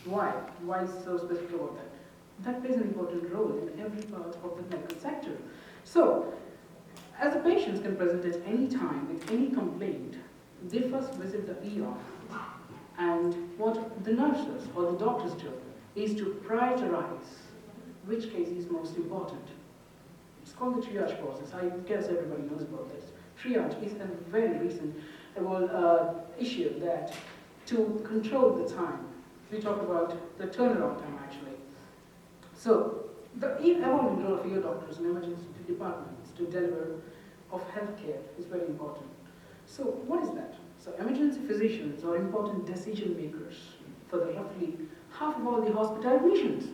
Why? Why is so specific about that? That plays an important role in every part of the medical sector. So, as the patients can present at any time with any complaint, they first visit the ER. And what the nurses or the doctors do is to prioritize which case is most important. It's called the triage process. I guess everybody knows about this. Triage is a very recent issue that to control the time, we talk about the turnaround time actually. So the evolving role of ear doctors in emergency departments to deliver of healthcare is very important. So what is that? So emergency physicians are important decision makers for the roughly half of all the hospital admissions.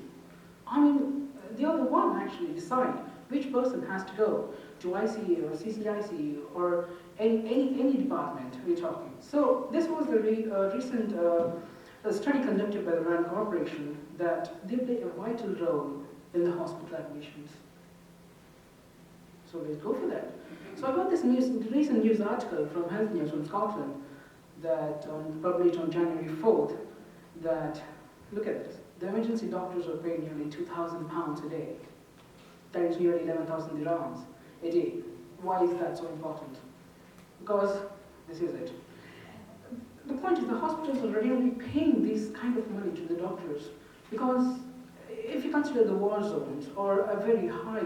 I mean, they are the one actually decide which person has to go to ICU or CCICU or any department we're talking. So this was the recent study conducted by the RAND Corporation that they play a vital role in the hospital admissions. So let's go for that. So I got this recent news article from Health News from Scotland that published on January 4th that, look at this, the emergency doctors are paid nearly £2,000 a day. That is nearly 11,000 dirhams a day. Why is that so important? Because this is it. The point is the hospitals are really paying this kind of money to the doctors because if you consider the war zones or a very high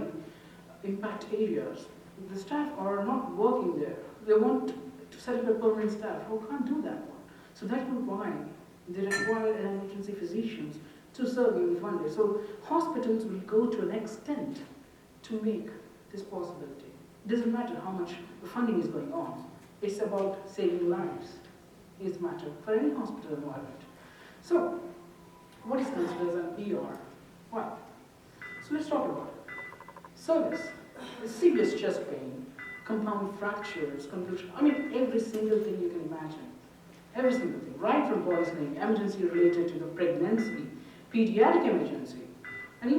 impact areas, the staff are not working there. They want to set up a permanent staff who can't do that one. So that's why they require an emergency physicians to serve you with 1 day. So hospitals will go to an extent to make this possibility. It doesn't matter how much funding is going on. It's about saving lives is the matter for any hospital environment. So what is considered as an ER? Well, so let's talk about it. Service, serious chest pain, compound fractures, convulsion, I mean every single thing you can imagine. Every single thing, right from poisoning, emergency related to the pregnancy, pediatric emergency, and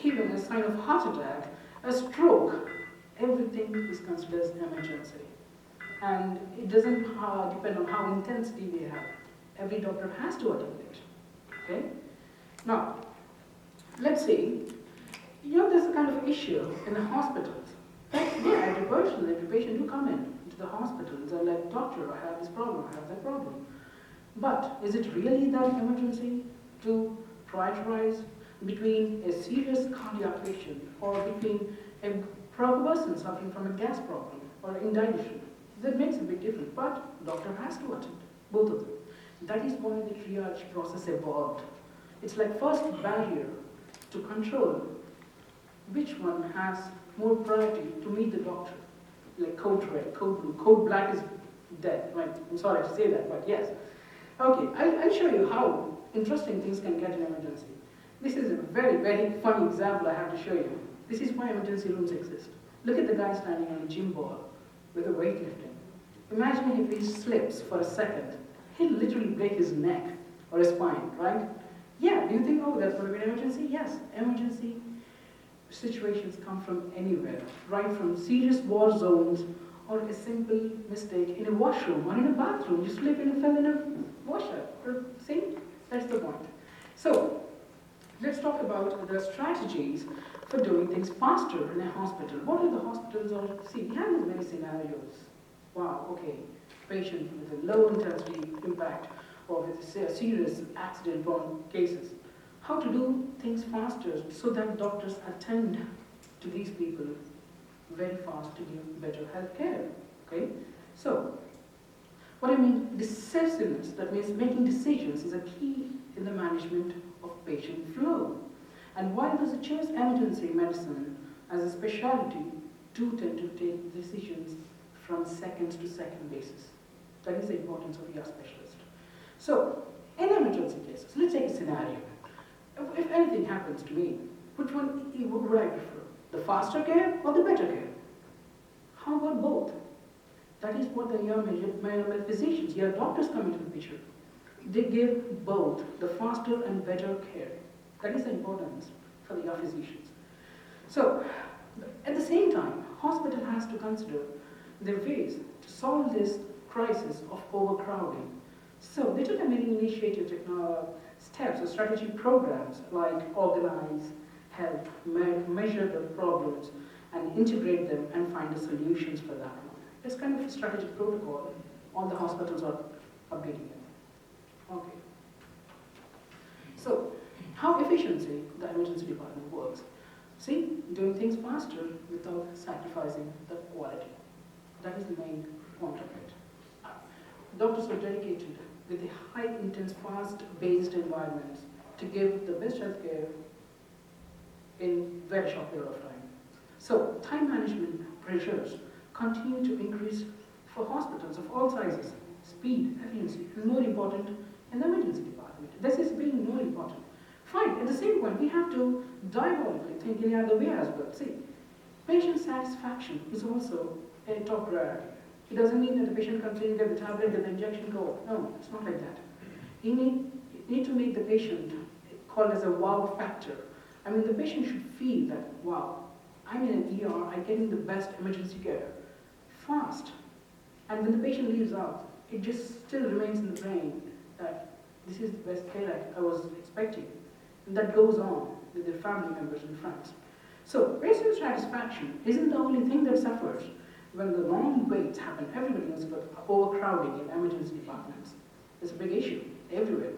even a sign of heart attack, a stroke, everything is considered as emergency. And it doesn't depend on how intensity they have. Every doctor has to attend it. Okay? Now, let's say there's a kind of issue in the hospitals. Every patient who come into the hospitals are like, doctor, I have this problem, I have that problem. But is it really that emergency to prioritize between a serious cardiac patient or between a person suffering from a gas problem or indigestion? That makes a big difference, but doctor has to attend both of them. That is why the triage process evolved. It's like first barrier to control which one has more priority to meet the doctor. Like code red, code blue, code black is dead. Right? I'm sorry to say that, but yes. Okay, I'll show you how interesting things can get in emergency. This is a very, very funny example I have to show you. This is why emergency rooms exist. Look at the guy standing on a gym ball with a weightlifting. Imagine if he slips for a second, he'll literally break his neck or his spine, right? Yeah, do you think, oh, that's going to be an emergency? Yes, emergency situations come from anywhere, right from serious war zones or a simple mistake in a washroom or in a bathroom. You slip and fell in a washer. See, that's the point. So, let's talk about the strategies for doing things faster in a hospital. What are the hospitals are? See, we have many scenarios. Wow, okay, patient with a low intensity impact or with serious accident-prone cases. How to do things faster so that doctors attend to these people very fast to give better health care. Okay? So, what I mean, decisiveness, that means making decisions, is a key in the management of patient flow. And while those who choose emergency medicine as a specialty do tend to take decisions from second to second basis. That is the importance of your specialist. So, in emergency cases, let's take a scenario. If anything happens to me, which one would I prefer? The faster care or the better care? How about both? That is what the young physicians, your doctors come into the picture. They give both the faster and better care. That is the importance for the young physicians. So, at the same time, hospital has to consider their ways to solve this crisis of overcrowding. So they took a many initiative steps or strategy programs like organize, help, measure the problems, and integrate them and find the solutions for that one. It's kind of a strategic protocol. All the hospitals are updating it. Okay. So, how efficiently the emergency department works. See, doing things faster without sacrificing the quality. That is the main point of it. Doctors are dedicated with the high intense, fast-based environments to give the best health care in very short period of time. So, time management pressures continue to increase for hospitals of all sizes. Speed, efficiency, and more important in the emergency department. This is being more important. Fine, at the same point, we have to diabolically think in the other way as well. See, patient satisfaction is also a top priority. It doesn't mean that the patient comes in, get the tablet, get the injection, go. No, it's not like that. You need to make the patient called as a wow factor. I mean, the patient should feel that, wow, I'm in an ER, I'm getting the best emergency care, fast. And when the patient leaves out, it just still remains in the brain that this is the best care I was expecting. And that goes on with their family members and friends. So patient satisfaction isn't the only thing that suffers when the long waits happen. Everybody knows about overcrowding in emergency departments. It's a big issue everywhere.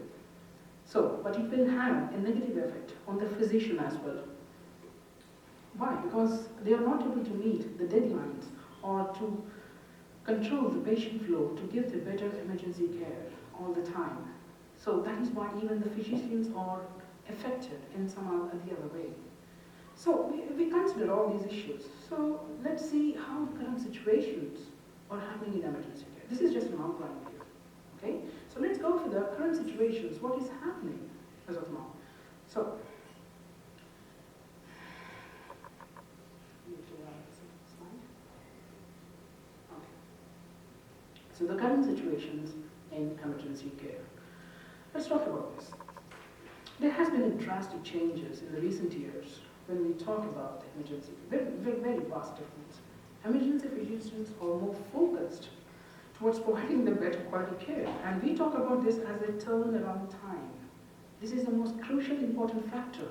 So, but it will have a negative effect on the physician as well. Why? Because they are not able to meet the deadlines or to control the patient flow to give the better emergency care all the time. So that is why even the physicians are affected in some or the other way. So we consider all these issues. So let's see how the current situations are happening in emergency care. This is just an outline here. Okay? So let's go for the current situations. What is happening as of now? So So the current situations in emergency care. Let's talk about this. There has been a drastic changes in the recent years when we talk about emergency care. Very vast difference. Emergency physicians are more focused towards providing the better quality care. And we talk about this as a turnaround time. This is the most crucial important factor